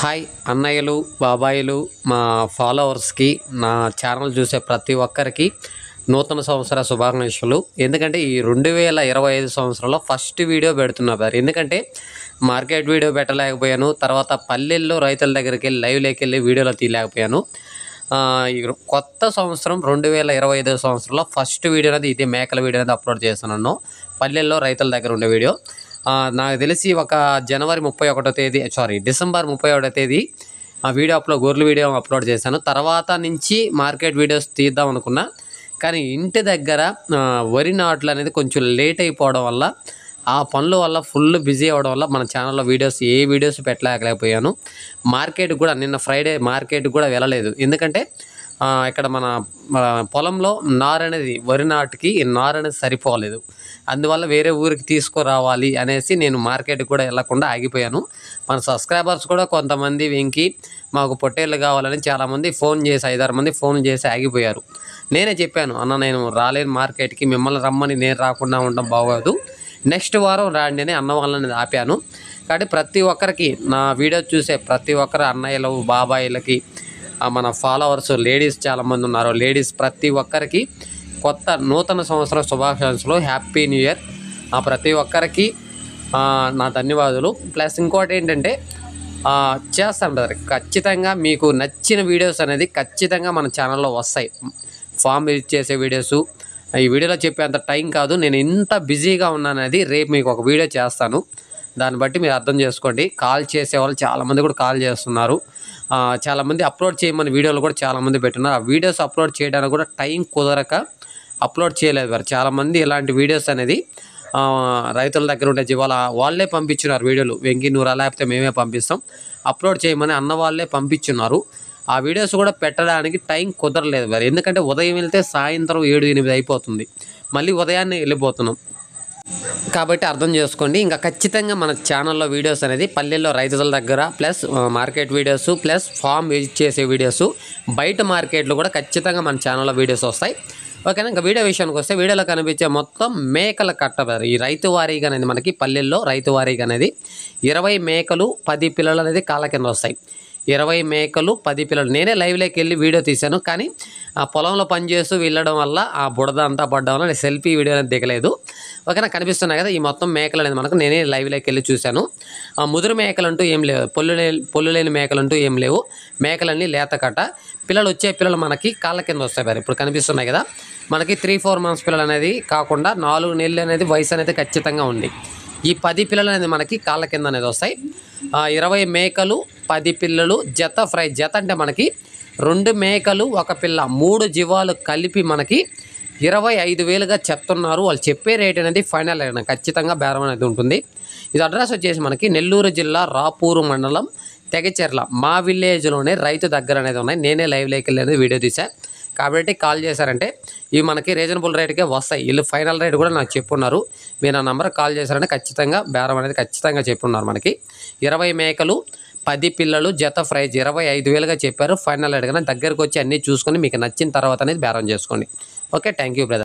Hi అన్నయ్యలు, బాబాయిలు, మా ఫాలోవర్స్‌కి, నా ఛానల్ చూసే ప్రతి ఒక్కరికి నూతన సంవత్సర శుభాకాంక్షలు. ఎందుకంటే ఈ 2025 సంవత్సరంలో ఫస్ట్ వీడియో పెడుతున్నా బ్రదర్. ఎందుకంటే మార్కెట్ వీడియో పెట్టలేకపోయాను. తర్వాత పల్లెల్లో రైతుల దగ్గరికెళ్ళి లైవ్‌లోకెళ్ళి వీడియోలు తీయలేకపోయాను. ఈ కొత్త సంవత్సరం 2025 సంవత్సరంలో ఫస్ట్ వీడియో అనేది ఇదే మేకల వీడియో అనేది అప్లోడ్ చేస్తున్నాను. పల్లెల్లో రైతుల దగ్గర ఉండే వీడియో. నాకు తెలిసి ఒక డిసెంబర్ 31 తేదీ ఆ వీడియో గొర్రెల వీడియో అప్లోడ్ చేశాను. తర్వాత నుంచి మార్కెట్ వీడియోస్ తీద్దాం అనుకున్నా. కానీ ఇంటి దగ్గర వరి నాట్లు అనేది కొంచెం లేట్ అయిపోవడం వల్ల, ఆ పనుల వల్ల ఫుల్ బిజీ అవ్వడం వల్ల మన ఛానల్లో ఏ వీడియోస్ పెట్టలేకపోయాను. మార్కెట్ కూడా నిన్న ఫ్రైడే మార్కెట్ కూడా వెళ్ళలేదు. ఎందుకంటే ఇక్కడ మన పొలంలో వరి నాటుకి నారు అనేది సరిపోలేదు. అందువల్ల వేరే ఊరికి తీసుకురావాలి అనేసి నేను మార్కెట్కి కూడా వెళ్ళకుండా ఆగిపోయాను. మన సబ్స్క్రైబర్స్ కూడా కొంతమంది వెంకి మాకు పొట్టేళ్ళు కావాలని చాలామంది 5-6 మంది ఫోన్ చేసి ఆగిపోయారు. నేనే చెప్పాను, అన్న నేను రాలేను మార్కెట్కి, మిమ్మల్ని రమ్మని నేను రాకుండా ఉండడం బాగోదు, నెక్స్ట్ వారం రాండి అని అన్న వాళ్ళని ఆపాను. కాబట్టి ప్రతి ఒక్కరికి, నా వీడియో చూసే ప్రతి ఒక్కరు అన్నయ్యలు, బాబాయిలకి, మన ఫాలోవర్స్ లేడీస్ చాలామంది ఉన్నారు, లేడీస్ ప్రతి ఒక్కరికి కొత్త నూతన సంవత్సర శుభాకాంక్షలు, హ్యాపీ న్యూ ఇయర్. ప్రతి ఒక్కరికి నా ధన్యవాదాలు. ప్లస్ ఇంకోటి ఏంటంటే చేస్తాను బ్రదర్, ఖచ్చితంగా మీకు నచ్చిన వీడియోస్ అనేది ఖచ్చితంగా మన ఛానల్లో వస్తాయి. ఫామ్ విజిట్ చేసే వీడియోసు ఈ వీడియోలో చెప్పేంత టైం కాదు, నేను ఇంత బిజీగా ఉన్నానది. రేపు మీకు ఒక వీడియో చేస్తాను, దాన్ని బట్టి మీరు అర్థం చేసుకోండి. కాల్ చేసేవాళ్ళు చాలామంది కూడా కాల్ చేస్తున్నారు. చాలామంది అప్లోడ్ చేయమని వీడియోలు కూడా చాలామంది పెట్టున్నారు. ఆ వీడియోస్ అప్లోడ్ చేయడానికి కూడా టైం కుదరక అప్లోడ్ చేయలేదు వారు. చాలామంది ఇలాంటి వీడియోస్ అనేది రైతుల దగ్గర ఉండే జీవాల వాళ్ళే పంపించున్నారు వీడియోలు. వెంకీ నువ్వు లేకపోతే మేమే పంపిస్తాం, అప్లోడ్ చేయమని అన్న వాళ్ళే పంపించున్నారు. ఆ వీడియోస్ కూడా పెట్టడానికి టైం కుదరలేదు వారు. ఎందుకంటే ఉదయం వెళ్తే సాయంత్రం 7-8 అయిపోతుంది, మళ్ళీ ఉదయాన్నే వెళ్ళిపోతున్నాం. కాబట్టి అర్థం చేసుకోండి. ఇంకా ఖచ్చితంగా మన ఛానల్లో వీడియోస్ అనేది పల్లెల్లో రైతుల దగ్గర, plus market videos, plus farm visit చేసే వీడియోస్, బయట మార్కెట్లో కూడా ఖచ్చితంగా మన ఛానల్లో వీడియోస్ వస్తాయి. ఓకేనా. ఇంకా వీడియో విషయానికి వస్తే, వీడియోలో కనిపించే మొత్తం మేకల కట్టబారు ఈ రైతు వారీగా అనేది మనకి పల్లెల్లో రైతు వారీగా అనేది 20 మేకలు 10 పిల్లలు అనేది కాళ్ళ కింద వస్తాయి. 20 మేకలు 10 పిల్లలు. నేనే లైవ్లోకి వెళ్ళి వీడియో తీశాను, కానీ ఆ పొలంలో పనిచేస్తూ వెళ్ళడం వల్ల ఆ బుడద అంతా పడడం వల్ల సెల్ఫీ వీడియో అనేది దిగలేదు. ఓకేనా. కనిపిస్తున్నాయి కదా ఈ మొత్తం మేకలు అనేది మనకు, నేనే లైవ్లోకి వెళ్ళి చూశాను. ముదురు మేకలు అంటూ ఏం లేవు, పొల్లు లేని మేకలు అంటూ ఏం లేవు. మేకలన్నీ లేత కట్ట పిల్లలు మనకి కాళ్ళ కింద వస్తాయి మరి. ఇప్పుడు కనిపిస్తున్నాయి కదా మనకి 3-4 మంత్స్ పిల్లలు అనేది కాకుండా 4 నెలలు అనేది వయసు అనేది ఖచ్చితంగా ఉంది. ఈ 10 పిల్లలు అనేది మనకి కాళ్ళ కింద అనేది వస్తాయి. 20 మేకలు 10 పిల్లలు జత జత అంటే మనకి 2 మేకలు 1 పిల్ల 3 జీవాలు కలిపి మనకి 25,000గా చెప్తున్నారు. వాళ్ళు చెప్పే రేట్ అనేది ఫైనల్ అయినా ఖచ్చితంగా బేరం అనేది ఉంటుంది. ఇది అడ్రస్ వచ్చేసి మనకి నెల్లూరు జిల్లా రాపూరు మండలం తెగచెర్ల మా విలేజ్లోనే రైతు దగ్గర అనేది ఉన్నాయి. నేనే లైవ్లోకి వెళ్ళి అనేది వీడియో తీసా. కాబట్టి కాల్ చేశారంటే ఇవి మనకి రీజనబుల్ రేట్కే వస్తాయి. వీళ్ళు ఫైనల్ రేట్ కూడా నాకు చెప్పున్నారు. మీరు నా నెంబర్కి కాల్ చేశారంటే ఖచ్చితంగా బేరం అనేది ఖచ్చితంగా చెప్పున్నారు. మనకి 20 మేకలు 10 పిల్లలు జత ప్రైజ్ 25,000గా చెప్పారు. ఫైనల్ రేట్ కానీ దగ్గరకు వచ్చి అన్నీ చూసుకొని మీకు నచ్చిన తర్వాత అనేది బేరం చేసుకోండి. Okay, thank you brother.